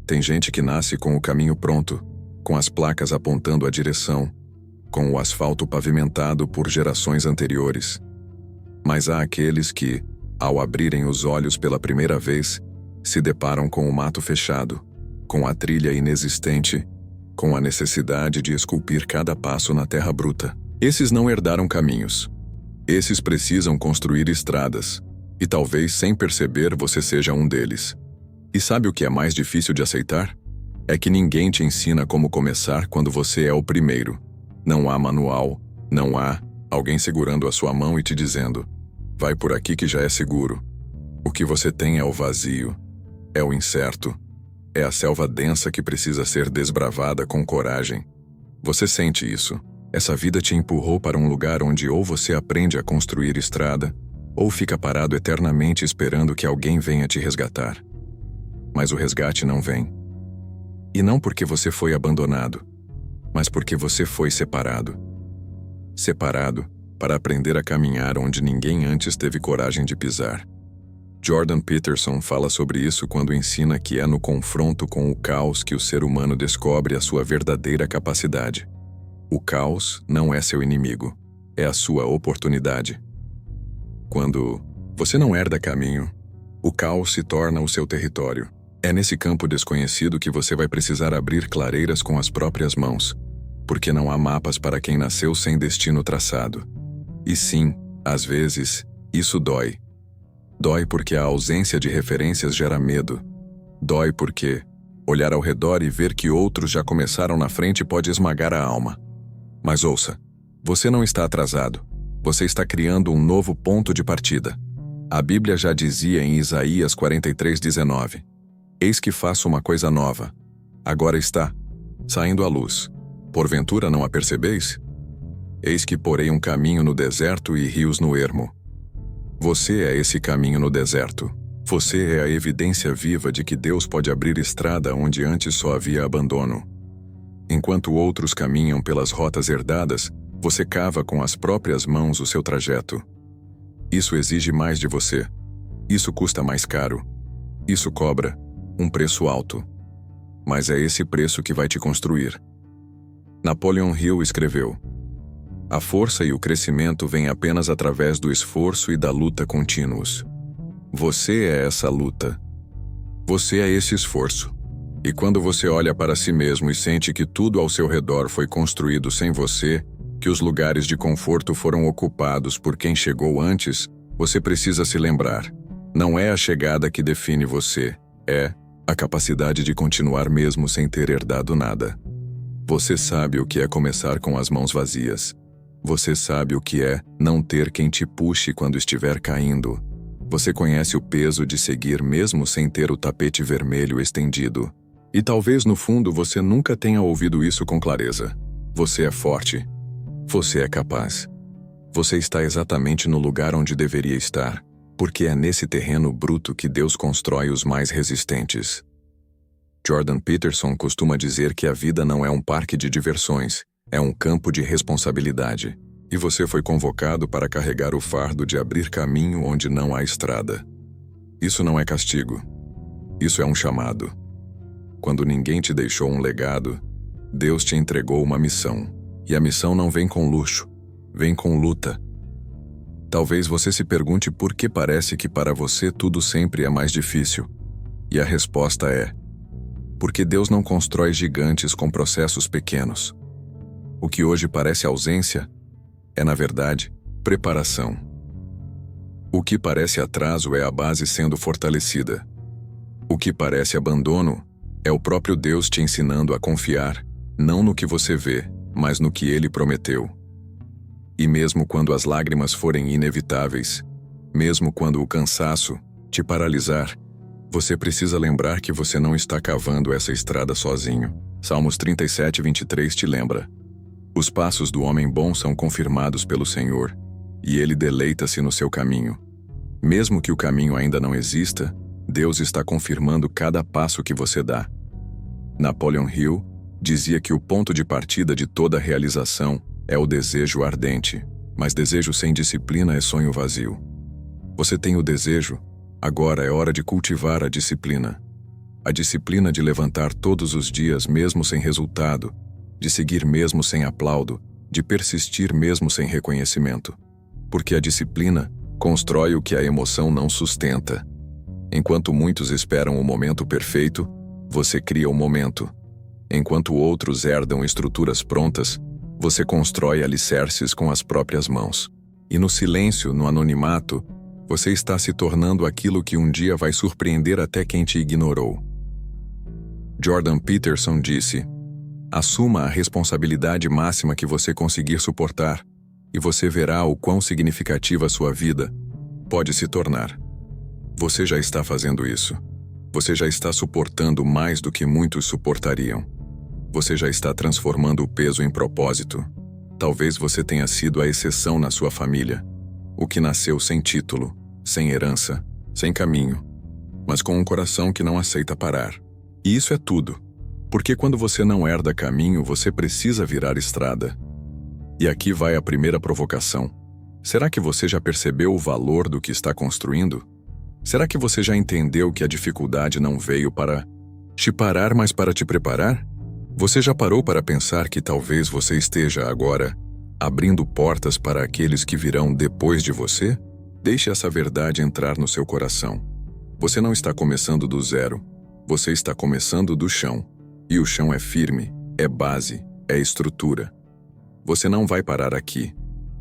Tem gente que nasce com o caminho pronto, com as placas apontando a direção, com o asfalto pavimentado por gerações anteriores. Mas há aqueles que, ao abrirem os olhos pela primeira vez, se deparam com o mato fechado, com a trilha inexistente, com a necessidade de esculpir cada passo na terra bruta. Esses não herdaram caminhos. Esses precisam construir estradas, e talvez sem perceber você seja um deles. E sabe o que é mais difícil de aceitar? É que ninguém te ensina como começar quando você é o primeiro. Não há manual, não há alguém segurando a sua mão e te dizendo: vai por aqui que já é seguro. O que você tem é o vazio, é o incerto, é a selva densa que precisa ser desbravada com coragem. Você sente isso. Essa vida te empurrou para um lugar onde ou você aprende a construir estrada, ou fica parado eternamente esperando que alguém venha te resgatar. Mas o resgate não vem. E não porque você foi abandonado, mas porque você foi separado. Separado para aprender a caminhar onde ninguém antes teve coragem de pisar. Jordan Peterson fala sobre isso quando ensina que é no confronto com o caos que o ser humano descobre a sua verdadeira capacidade. O caos não é seu inimigo, é a sua oportunidade. Quando você não herda caminho, o caos se torna o seu território. É nesse campo desconhecido que você vai precisar abrir clareiras com as próprias mãos, porque não há mapas para quem nasceu sem destino traçado. E sim, às vezes, isso dói. Dói porque a ausência de referências gera medo. Dói porque olhar ao redor e ver que outros já começaram na frente pode esmagar a alma. Mas ouça, você não está atrasado. Você está criando um novo ponto de partida. A Bíblia já dizia em Isaías 43:19: eis que faço uma coisa nova. Agora está saindo à luz. Porventura não a percebeis? Eis que porei um caminho no deserto e rios no ermo. Você é esse caminho no deserto. Você é a evidência viva de que Deus pode abrir estrada onde antes só havia abandono. Enquanto outros caminham pelas rotas herdadas, você cava com as próprias mãos o seu trajeto. Isso exige mais de você. Isso custa mais caro. Isso cobra um preço alto. Mas é esse preço que vai te construir. Napoleon Hill escreveu: a força e o crescimento vêm apenas através do esforço e da luta contínuos. Você é essa luta. Você é esse esforço. E quando você olha para si mesmo e sente que tudo ao seu redor foi construído sem você, que os lugares de conforto foram ocupados por quem chegou antes, você precisa se lembrar: não é a chegada que define você, é a capacidade de continuar mesmo sem ter herdado nada. Você sabe o que é começar com as mãos vazias. Você sabe o que é não ter quem te puxe quando estiver caindo. Você conhece o peso de seguir mesmo sem ter o tapete vermelho estendido. E talvez no fundo você nunca tenha ouvido isso com clareza. Você é forte. Você é capaz. Você está exatamente no lugar onde deveria estar, porque é nesse terreno bruto que Deus constrói os mais resistentes. Jordan Peterson costuma dizer que a vida não é um parque de diversões, é um campo de responsabilidade. E você foi convocado para carregar o fardo de abrir caminho onde não há estrada. Isso não é castigo. Isso é um chamado. Quando ninguém te deixou um legado, Deus te entregou uma missão. E a missão não vem com luxo, vem com luta. Talvez você se pergunte por que parece que para você tudo sempre é mais difícil. E a resposta é: porque Deus não constrói gigantes com processos pequenos. O que hoje parece ausência é, na verdade, preparação. O que parece atraso é a base sendo fortalecida. O que parece abandono é o próprio Deus te ensinando a confiar, não no que você vê, mas no que Ele prometeu. E mesmo quando as lágrimas forem inevitáveis, mesmo quando o cansaço te paralisar, você precisa lembrar que você não está cavando essa estrada sozinho. Salmos 37:23 te lembra: os passos do homem bom são confirmados pelo Senhor, e Ele deleita-se no seu caminho. Mesmo que o caminho ainda não exista, Deus está confirmando cada passo que você dá. Napoleon Hill dizia que o ponto de partida de toda realização é o desejo ardente, mas desejo sem disciplina é sonho vazio. Você tem o desejo, agora é hora de cultivar a disciplina. A disciplina de levantar todos os dias mesmo sem resultado, de seguir mesmo sem aplauso, de persistir mesmo sem reconhecimento. Porque a disciplina constrói o que a emoção não sustenta. Enquanto muitos esperam o momento perfeito, você cria o momento. Enquanto outros herdam estruturas prontas, você constrói alicerces com as próprias mãos. E no silêncio, no anonimato, você está se tornando aquilo que um dia vai surpreender até quem te ignorou. Jordan Peterson disse: assuma a responsabilidade máxima que você conseguir suportar, e você verá o quão significativa sua vida pode se tornar. Você já está fazendo isso. Você já está suportando mais do que muitos suportariam. Você já está transformando o peso em propósito. Talvez você tenha sido a exceção na sua família, o que nasceu sem título, sem herança, sem caminho, mas com um coração que não aceita parar. E isso é tudo, porque quando você não herda caminho, você precisa virar estrada. E aqui vai a primeira provocação. Será que você já percebeu o valor do que está construindo? Será que você já entendeu que a dificuldade não veio para te parar, mas para te preparar? Você já parou para pensar que talvez você esteja agora abrindo portas para aqueles que virão depois de você? Deixe essa verdade entrar no seu coração. Você não está começando do zero. Você está começando do chão. E o chão é firme, é base, é estrutura. Você não vai parar aqui.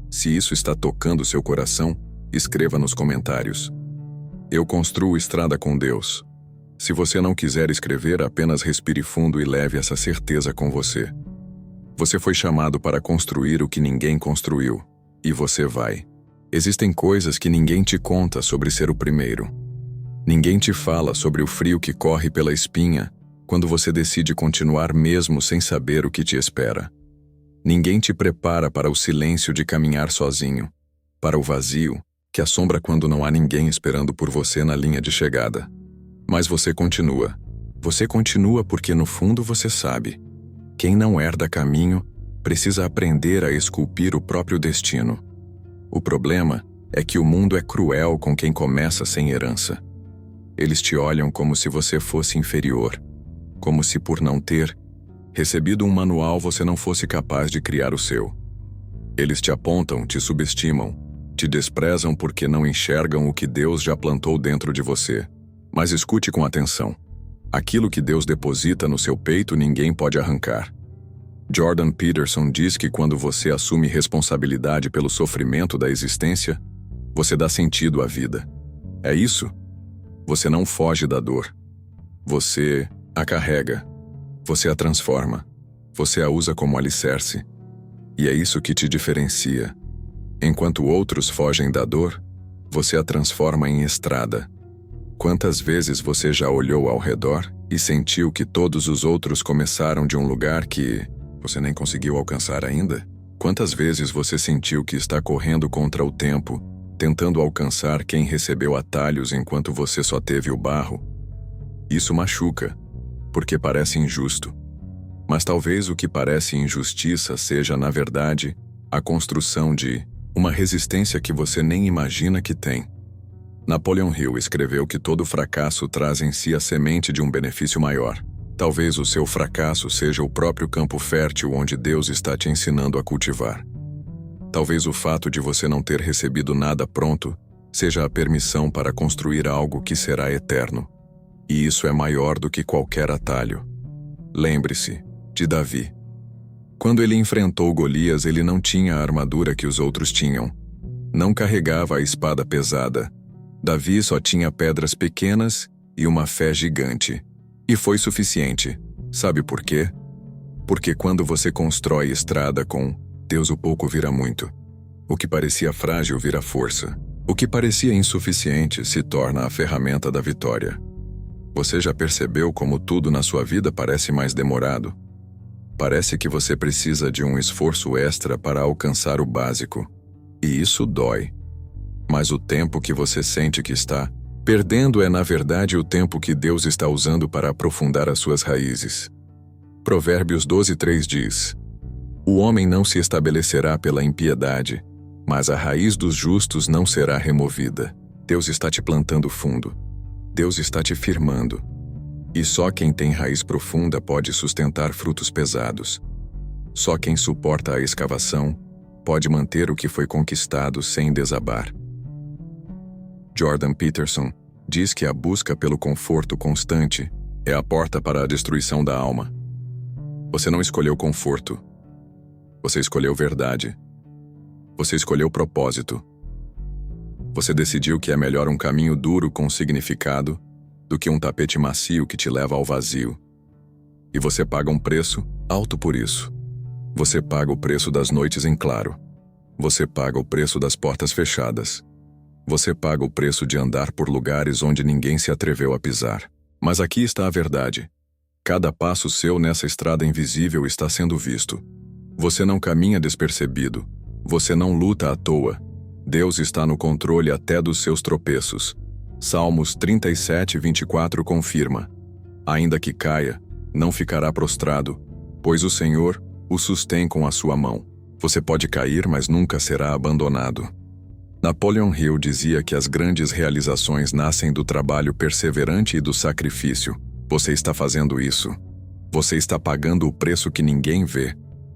Se isso está tocando seu coração, escreva nos comentários. Eu construo estrada com Deus. Se você não quiser escrever, apenas respire fundo e leve essa certeza com você. Você foi chamado para construir o que ninguém construiu. E você vai. Existem coisas que ninguém te conta sobre ser o primeiro. Ninguém te fala sobre o frio que corre pela espinha quando você decide continuar mesmo sem saber o que te espera. Ninguém te prepara para o silêncio de caminhar sozinho, para o vazio que assombra quando não há ninguém esperando por você na linha de chegada. Mas você continua. Você continua porque no fundo você sabe. Quem não herda caminho precisa aprender a esculpir o próprio destino. O problema é que o mundo é cruel com quem começa sem herança. Eles te olham como se você fosse inferior, como se por não ter recebido um manual você não fosse capaz de criar o seu. Eles te apontam, te subestimam, te desprezam porque não enxergam o que Deus já plantou dentro de você. Mas escute com atenção. Aquilo que Deus deposita no seu peito ninguém pode arrancar. Jordan Peterson diz que quando você assume responsabilidade pelo sofrimento da existência, você dá sentido à vida. É isso? Você não foge da dor. Você a carrega. Você a transforma. Você a usa como alicerce. E é isso que te diferencia. Enquanto outros fogem da dor, você a transforma em estrada. Quantas vezes você já olhou ao redor e sentiu que todos os outros começaram de um lugar que você nem conseguiu alcançar ainda? Quantas vezes você sentiu que está correndo contra o tempo, tentando alcançar quem recebeu atalhos enquanto você só teve o barro? Isso machuca, porque parece injusto. Mas talvez o que parece injustiça seja, na verdade, a construção de uma resistência que você nem imagina que tem. Napoleon Hill escreveu que todo fracasso traz em si a semente de um benefício maior. Talvez o seu fracasso seja o próprio campo fértil onde Deus está te ensinando a cultivar. Talvez o fato de você não ter recebido nada pronto seja a permissão para construir algo que será eterno. E isso é maior do que qualquer atalho. Lembre-se de Davi. Quando ele enfrentou Golias, ele não tinha a armadura que os outros tinham. Não carregava a espada pesada. Davi só tinha pedras pequenas e uma fé gigante. E foi suficiente. Sabe por quê? Porque quando você constrói estrada com Deus, o pouco vira muito. O que parecia frágil vira força. O que parecia insuficiente se torna a ferramenta da vitória. Você já percebeu como tudo na sua vida parece mais demorado? Parece que você precisa de um esforço extra para alcançar o básico. E isso dói. Mas o tempo que você sente que está perdendo é, na verdade, o tempo que Deus está usando para aprofundar as suas raízes. Provérbios 12:3 diz: o homem não se estabelecerá pela impiedade, mas a raiz dos justos não será removida. Deus está te plantando fundo. Deus está te firmando. E só quem tem raiz profunda pode sustentar frutos pesados. Só quem suporta a escavação pode manter o que foi conquistado sem desabar. Jordan Peterson diz que a busca pelo conforto constante é a porta para a destruição da alma. Você não escolheu conforto. Você escolheu verdade. Você escolheu propósito. Você decidiu que é melhor um caminho duro com significado do que um tapete macio que te leva ao vazio. E você paga um preço alto por isso. Você paga o preço das noites em claro. Você paga o preço das portas fechadas. Você paga o preço de andar por lugares onde ninguém se atreveu a pisar. Mas aqui está a verdade. Cada passo seu nessa estrada invisível está sendo visto. Você não caminha despercebido. Você não luta à toa. Deus está no controle até dos seus tropeços. Salmos 37:24 confirma: ainda que caia, não ficará prostrado, pois o Senhor o sustém com a sua mão. Você pode cair, mas nunca será abandonado. Napoleon Hill dizia que as grandes realizações nascem do trabalho perseverante e do sacrifício. Você está fazendo isso. Você está pagando o preço que ninguém vê.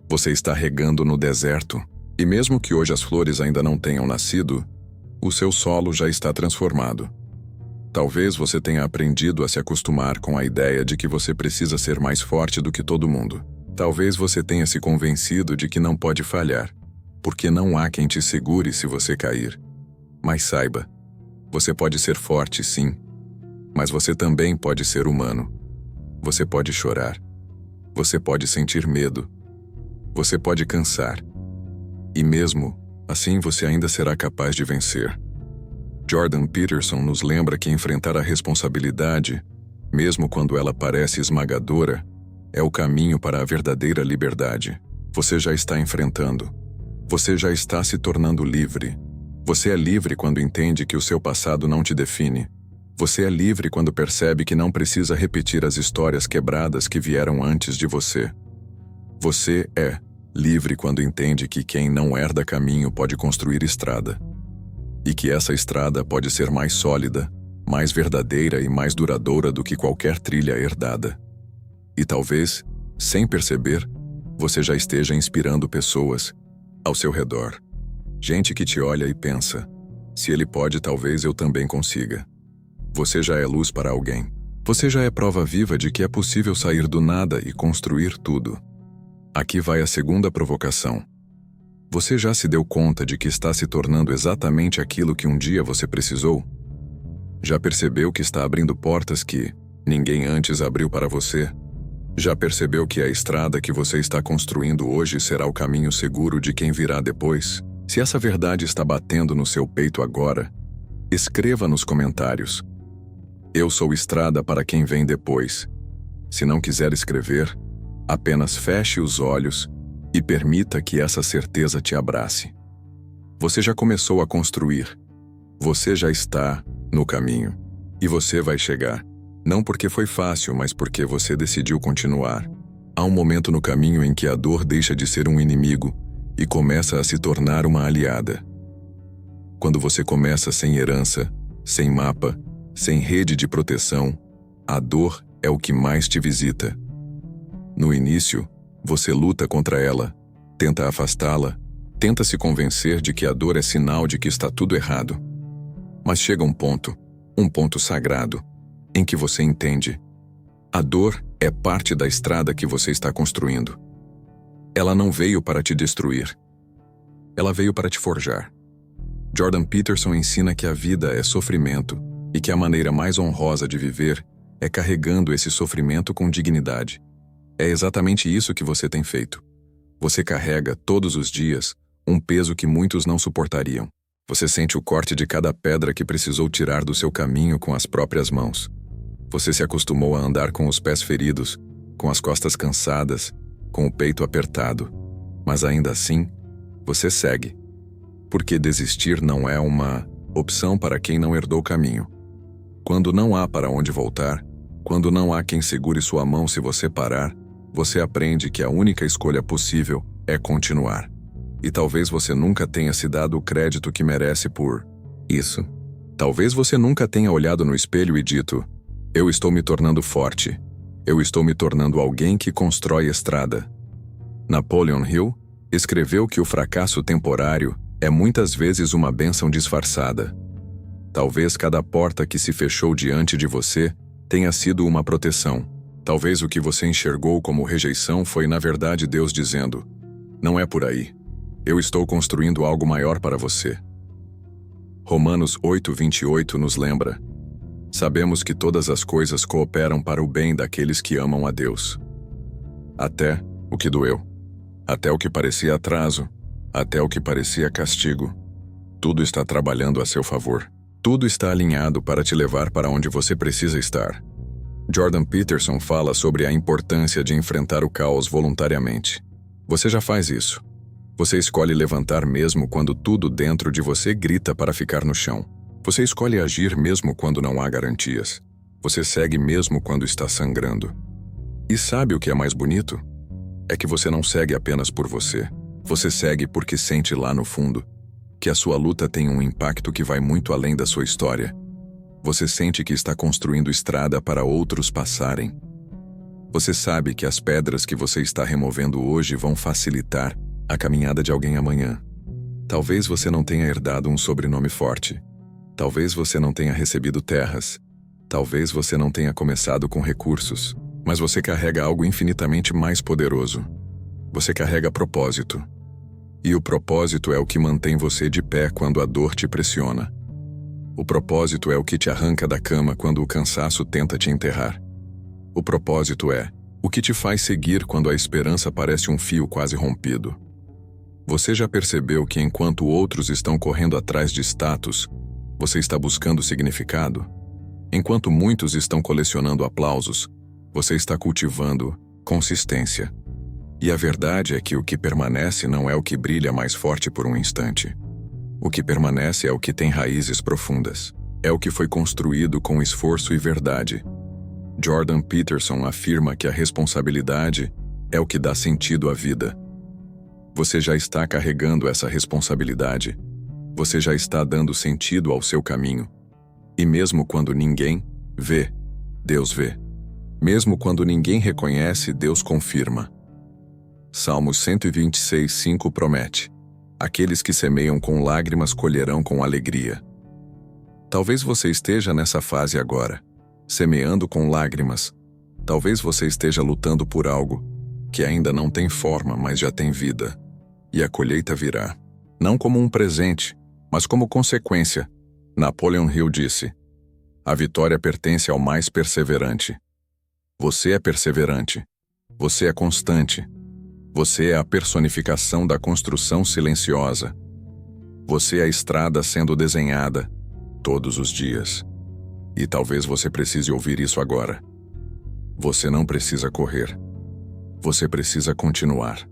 Você está regando no deserto. E mesmo que hoje as flores ainda não tenham nascido, o seu solo já está transformado. Talvez você tenha aprendido a se acostumar com a ideia de que você precisa ser mais forte do que todo mundo. Talvez você tenha se convencido de que não pode falhar, porque não há quem te segure se você cair. Mas saiba, você pode ser forte, sim, mas você também pode ser humano. Você pode chorar. Você pode sentir medo. Você pode cansar. E mesmo assim você ainda será capaz de vencer. Jordan Peterson nos lembra que enfrentar a responsabilidade, mesmo quando ela parece esmagadora, é o caminho para a verdadeira liberdade. Você já está enfrentando. Você já está se tornando livre. Você é livre quando entende que o seu passado não te define. Você é livre quando percebe que não precisa repetir as histórias quebradas que vieram antes de você. Você é livre quando entende que quem não herda caminho pode construir estrada. E que essa estrada pode ser mais sólida, mais verdadeira e mais duradoura do que qualquer trilha herdada. E talvez, sem perceber, você já esteja inspirando pessoas ao seu redor. Gente que te olha e pensa: se ele pode, talvez eu também consiga. Você já é luz para alguém. Você já é prova viva de que é possível sair do nada e construir tudo. Aqui vai a segunda provocação. Você já se deu conta de que está se tornando exatamente aquilo que um dia você precisou? Já percebeu que está abrindo portas que ninguém antes abriu para você? Já percebeu que a estrada que você está construindo hoje será o caminho seguro de quem virá depois? Se essa verdade está batendo no seu peito agora, escreva nos comentários: eu sou estrada para quem vem depois. Se não quiser escrever, apenas feche os olhos e permita que essa certeza te abrace. Você já começou a construir. Você já está no caminho. E você vai chegar. Não porque foi fácil, mas porque você decidiu continuar. Há um momento no caminho em que a dor deixa de ser um inimigo e começa a se tornar uma aliada. Quando você começa sem herança, sem mapa, sem rede de proteção, a dor é o que mais te visita. No início, você luta contra ela, tenta afastá-la, tenta se convencer de que a dor é sinal de que está tudo errado. Mas chega um ponto sagrado, em que você entende: a dor é parte da estrada que você está construindo. Ela não veio para te destruir. Ela veio para te forjar. Jordan Peterson ensina que a vida é sofrimento e que a maneira mais honrosa de viver é carregando esse sofrimento com dignidade. É exatamente isso que você tem feito. Você carrega, todos os dias, um peso que muitos não suportariam. Você sente o corte de cada pedra que precisou tirar do seu caminho com as próprias mãos. Você se acostumou a andar com os pés feridos, com as costas cansadas, com o peito apertado. Mas ainda assim, você segue. Porque desistir não é uma opção para quem não herdou o caminho. Quando não há para onde voltar, quando não há quem segure sua mão se você parar, você aprende que a única escolha possível é continuar. E talvez você nunca tenha se dado o crédito que merece por isso. Talvez você nunca tenha olhado no espelho e dito: Eu estou me tornando forte. Eu estou me tornando alguém que constrói estrada. Napoleon Hill escreveu que o fracasso temporário é muitas vezes uma bênção disfarçada. Talvez cada porta que se fechou diante de você tenha sido uma proteção. Talvez o que você enxergou como rejeição foi, na verdade, Deus dizendo: não é por aí. Eu estou construindo algo maior para você. Romanos 8:28 nos lembra: sabemos que todas as coisas cooperam para o bem daqueles que amam a Deus. Até o que doeu. Até o que parecia atraso. Até o que parecia castigo. Tudo está trabalhando a seu favor. Tudo está alinhado para te levar para onde você precisa estar. Jordan Peterson fala sobre a importância de enfrentar o caos voluntariamente. Você já faz isso. Você escolhe levantar mesmo quando tudo dentro de você grita para ficar no chão. Você escolhe agir mesmo quando não há garantias. Você segue mesmo quando está sangrando. E sabe o que é mais bonito? É que você não segue apenas por você. Você segue porque sente lá no fundo que a sua luta tem um impacto que vai muito além da sua história. Você sente que está construindo estrada para outros passarem. Você sabe que as pedras que você está removendo hoje vão facilitar a caminhada de alguém amanhã. Talvez você não tenha herdado um sobrenome forte. Talvez você não tenha recebido terras. Talvez você não tenha começado com recursos. Mas você carrega algo infinitamente mais poderoso. Você carrega propósito. E o propósito é o que mantém você de pé quando a dor te pressiona. O propósito é o que te arranca da cama quando o cansaço tenta te enterrar. O propósito é o que te faz seguir quando a esperança parece um fio quase rompido. Você já percebeu que enquanto outros estão correndo atrás de status, você está buscando significado? Enquanto muitos estão colecionando aplausos, você está cultivando consistência. E a verdade é que o que permanece não é o que brilha mais forte por um instante. O que permanece é o que tem raízes profundas. É o que foi construído com esforço e verdade. Jordan Peterson afirma que a responsabilidade é o que dá sentido à vida. Você já está carregando essa responsabilidade. Você já está dando sentido ao seu caminho. E mesmo quando ninguém vê, Deus vê. Mesmo quando ninguém reconhece, Deus confirma. Salmos 126:5 promete: aqueles que semeiam com lágrimas colherão com alegria. Talvez você esteja nessa fase agora, semeando com lágrimas. Talvez você esteja lutando por algo que ainda não tem forma, mas já tem vida. E a colheita virá, não como um presente, mas como consequência. Napoleon Hill disse: a vitória pertence ao mais perseverante. Você é perseverante. Você é constante. Você é a personificação da construção silenciosa. Você é a estrada sendo desenhada todos os dias. E talvez você precise ouvir isso agora. Você não precisa correr. Você precisa continuar.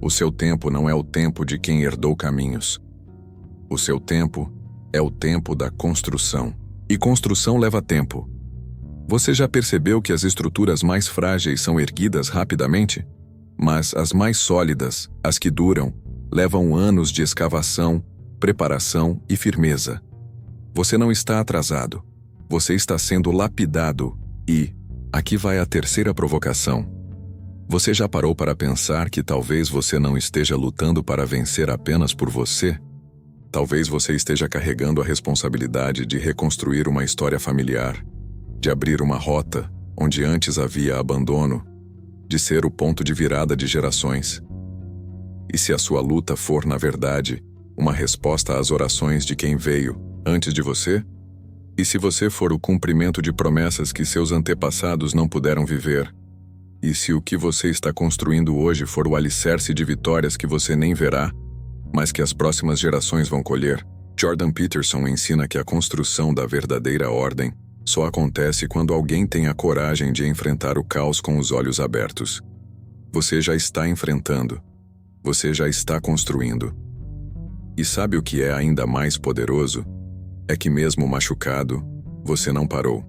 O seu tempo não é o tempo de quem herdou caminhos. O seu tempo é o tempo da construção. E construção leva tempo. Você já percebeu que as estruturas mais frágeis são erguidas rapidamente? Mas as mais sólidas, as que duram, levam anos de escavação, preparação e firmeza. Você não está atrasado. Você está sendo lapidado e, aqui vai a terceira provocação. Você já parou para pensar que talvez você não esteja lutando para vencer apenas por você? Talvez você esteja carregando a responsabilidade de reconstruir uma história familiar, de abrir uma rota onde antes havia abandono, de ser o ponto de virada de gerações. E se a sua luta for, na verdade, uma resposta às orações de quem veio antes de você? E se você for o cumprimento de promessas que seus antepassados não puderam viver? E se o que você está construindo hoje for o alicerce de vitórias que você nem verá, mas que as próximas gerações vão colher? Jordan Peterson ensina que a construção da verdadeira ordem só acontece quando alguém tem a coragem de enfrentar o caos com os olhos abertos. Você já está enfrentando. Você já está construindo. E sabe o que é ainda mais poderoso? É que mesmo machucado, você não parou.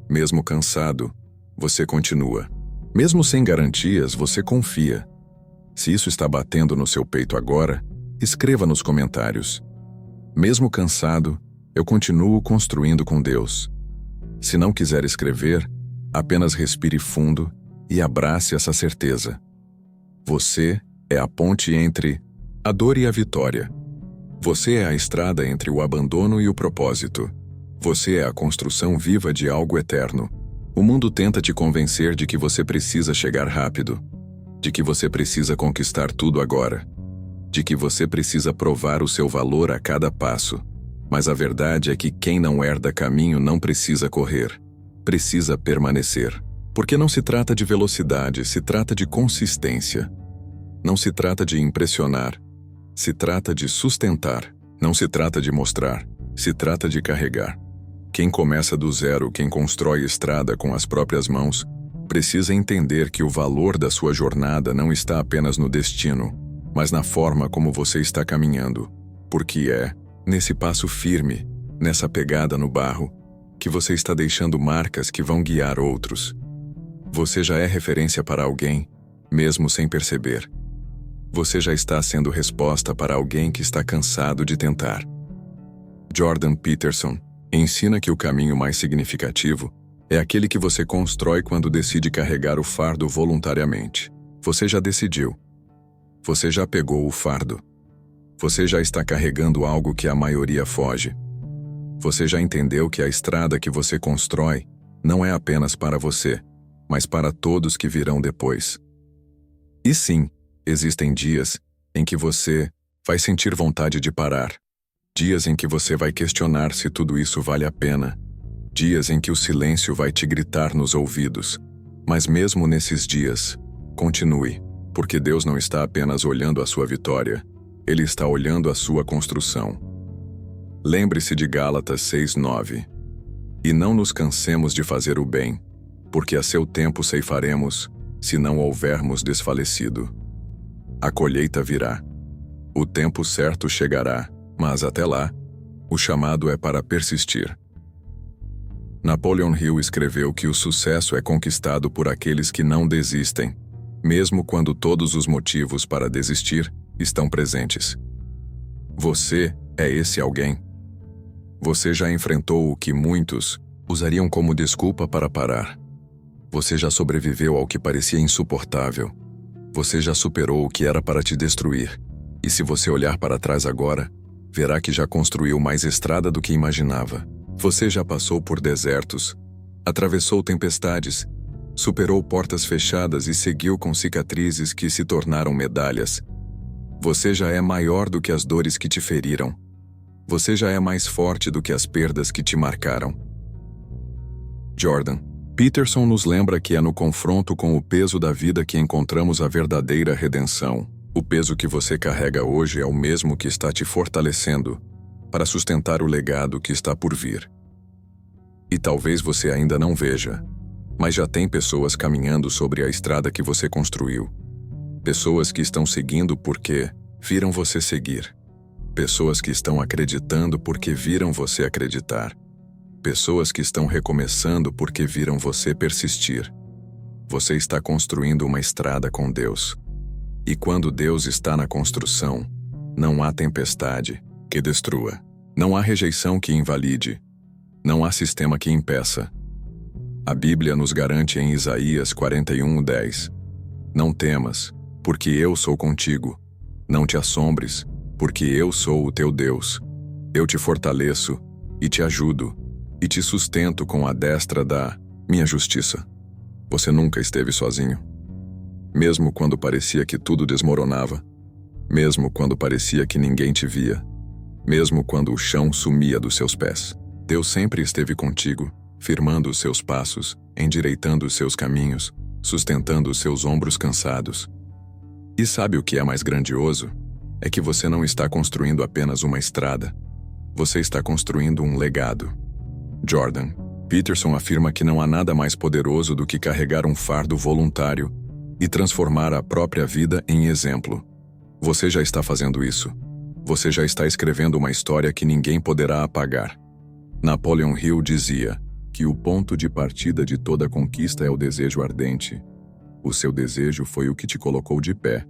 Mesmo cansado, você continua. Mesmo sem garantias, você confia. Se isso está batendo no seu peito agora, escreva nos comentários. Mesmo cansado, eu continuo construindo com Deus. Se não quiser escrever, apenas respire fundo e abrace essa certeza. Você é a ponte entre a dor e a vitória. Você é a estrada entre o abandono e o propósito. Você é a construção viva de algo eterno. O mundo tenta te convencer de que você precisa chegar rápido, de que você precisa conquistar tudo agora, de que você precisa provar o seu valor a cada passo. Mas a verdade é que quem não herda caminho não precisa correr, precisa permanecer. Porque não se trata de velocidade, se trata de consistência. Não se trata de impressionar, se trata de sustentar. Não se trata de mostrar, se trata de carregar. Quem começa do zero, quem constrói estrada com as próprias mãos, precisa entender que o valor da sua jornada não está apenas no destino, mas na forma como você está caminhando. Porque é nesse passo firme, nessa pegada no barro, que você está deixando marcas que vão guiar outros. Você já é referência para alguém, mesmo sem perceber. Você já está sendo resposta para alguém que está cansado de tentar. Jordan Peterson ensina que o caminho mais significativo é aquele que você constrói quando decide carregar o fardo voluntariamente. Você já decidiu. Você já pegou o fardo. Você já está carregando algo que a maioria foge. Você já entendeu que a estrada que você constrói não é apenas para você, mas para todos que virão depois. E sim, existem dias em que você vai sentir vontade de parar. Dias em que você vai questionar se tudo isso vale a pena. Dias em que o silêncio vai te gritar nos ouvidos. Mas mesmo nesses dias, continue, porque Deus não está apenas olhando a sua vitória, Ele está olhando a sua construção. Lembre-se de Gálatas 6:9. E não nos cansemos de fazer o bem, porque a seu tempo ceifaremos, se não houvermos desfalecido. A colheita virá. O tempo certo chegará, mas até lá, o chamado é para persistir. Napoleon Hill escreveu que o sucesso é conquistado por aqueles que não desistem, mesmo quando todos os motivos para desistir estão presentes. Você é esse alguém? Você já enfrentou o que muitos usariam como desculpa para parar. Você já sobreviveu ao que parecia insuportável. Você já superou o que era para te destruir. E se você olhar para trás agora, verá que já construiu mais estrada do que imaginava. Você já passou por desertos, atravessou tempestades, superou portas fechadas e seguiu com cicatrizes que se tornaram medalhas. Você já é maior do que as dores que te feriram. Você já é mais forte do que as perdas que te marcaram. Jordan Peterson nos lembra que é no confronto com o peso da vida que encontramos a verdadeira redenção. O peso que você carrega hoje é o mesmo que está te fortalecendo para sustentar o legado que está por vir. E talvez você ainda não veja, mas já tem pessoas caminhando sobre a estrada que você construiu. Pessoas que estão seguindo porque viram você seguir. Pessoas que estão acreditando porque viram você acreditar. Pessoas que estão recomeçando porque viram você persistir. Você está construindo uma estrada com Deus. E quando Deus está na construção, não há tempestade que destrua. Não há rejeição que invalide. Não há sistema que impeça. A Bíblia nos garante em Isaías 41:10. Não temas, porque eu sou contigo. Não te assombres, porque eu sou o teu Deus. Eu te fortaleço e te ajudo, e te sustento com a destra da minha justiça. Você nunca esteve sozinho. Mesmo quando parecia que tudo desmoronava, mesmo quando parecia que ninguém te via, mesmo quando o chão sumia dos seus pés, Deus sempre esteve contigo, firmando os seus passos, endireitando os seus caminhos, sustentando os seus ombros cansados. E sabe o que é mais grandioso? É que você não está construindo apenas uma estrada. Você está construindo um legado. Jordan Peterson afirma que não há nada mais poderoso do que carregar um fardo voluntário e transformar a própria vida em exemplo. Você já está fazendo isso. Você já está escrevendo uma história que ninguém poderá apagar. Napoleon Hill dizia que o ponto de partida de toda conquista é o desejo ardente. O seu desejo foi o que te colocou de pé,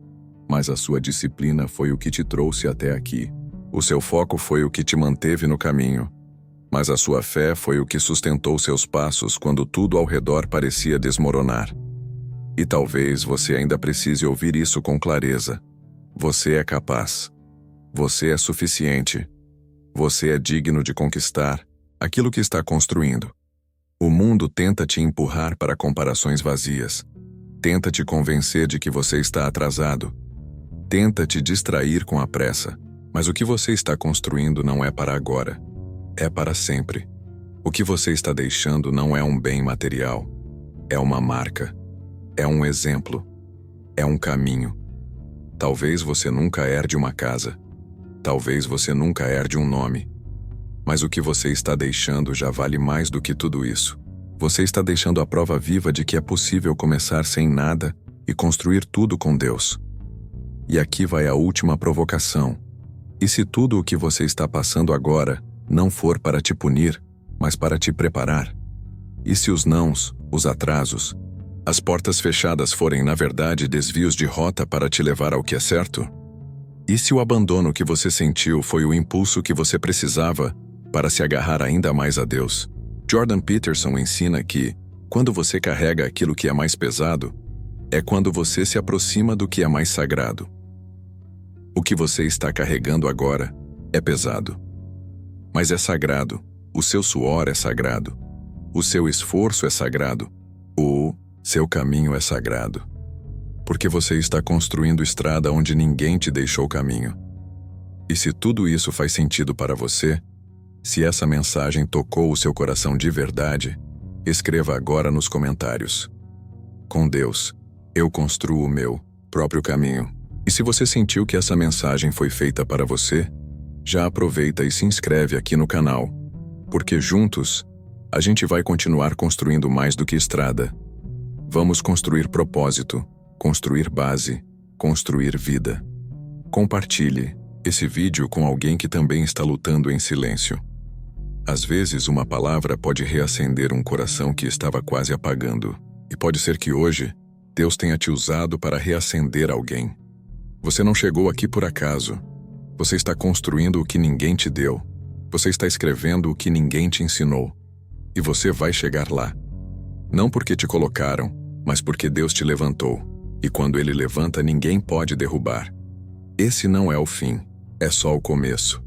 mas a sua disciplina foi o que te trouxe até aqui. O seu foco foi o que te manteve no caminho, Mas a sua fé foi o que sustentou seus passos quando tudo ao redor parecia desmoronar. E talvez você ainda precise ouvir isso com clareza. Você é capaz. Você é suficiente. Você é digno de conquistar aquilo que está construindo. O mundo tenta te empurrar para comparações vazias. Tenta te convencer de que você está atrasado. Tenta te distrair com a pressa. Mas o que você está construindo não é para agora. É para sempre. O que você está deixando não é um bem material. É uma marca. É um exemplo. É um caminho. Talvez você nunca herde uma casa. Talvez você nunca herde um nome. Mas o que você está deixando já vale mais do que tudo isso. Você está deixando a prova viva de que é possível começar sem nada e construir tudo com Deus. E aqui vai a última provocação. E se tudo o que você está passando agora não for para te punir, mas para te preparar? E se os nãos, os atrasos, as portas fechadas forem na verdade desvios de rota para te levar ao que é certo? E se o abandono que você sentiu foi o impulso que você precisava para se agarrar ainda mais a Deus? Jordan Peterson ensina que, quando você carrega aquilo que é mais pesado, é quando você se aproxima do que é mais sagrado. O que você está carregando agora é pesado. Mas é sagrado. O seu suor é sagrado. O seu esforço é sagrado. O seu caminho é sagrado. Porque você está construindo estrada onde ninguém te deixou caminho. E se tudo isso faz sentido para você, se essa mensagem tocou o seu coração de verdade, escreva agora nos comentários. Com Deus, eu construo o meu próprio caminho. E se você sentiu que essa mensagem foi feita para você, já aproveita e se inscreve aqui no canal, porque juntos, a gente vai continuar construindo mais do que estrada. Vamos construir propósito, construir base, construir vida. Compartilhe esse vídeo com alguém que também está lutando em silêncio. Às vezes, uma palavra pode reacender um coração que estava quase apagando. E pode ser que hoje, Deus tenha te usado para reacender alguém. Você não chegou aqui por acaso. Você está construindo o que ninguém te deu. Você está escrevendo o que ninguém te ensinou. E você vai chegar lá. Não porque te colocaram, mas porque Deus te levantou. E quando Ele levanta, ninguém pode derrubar. Esse não é o fim, é só o começo.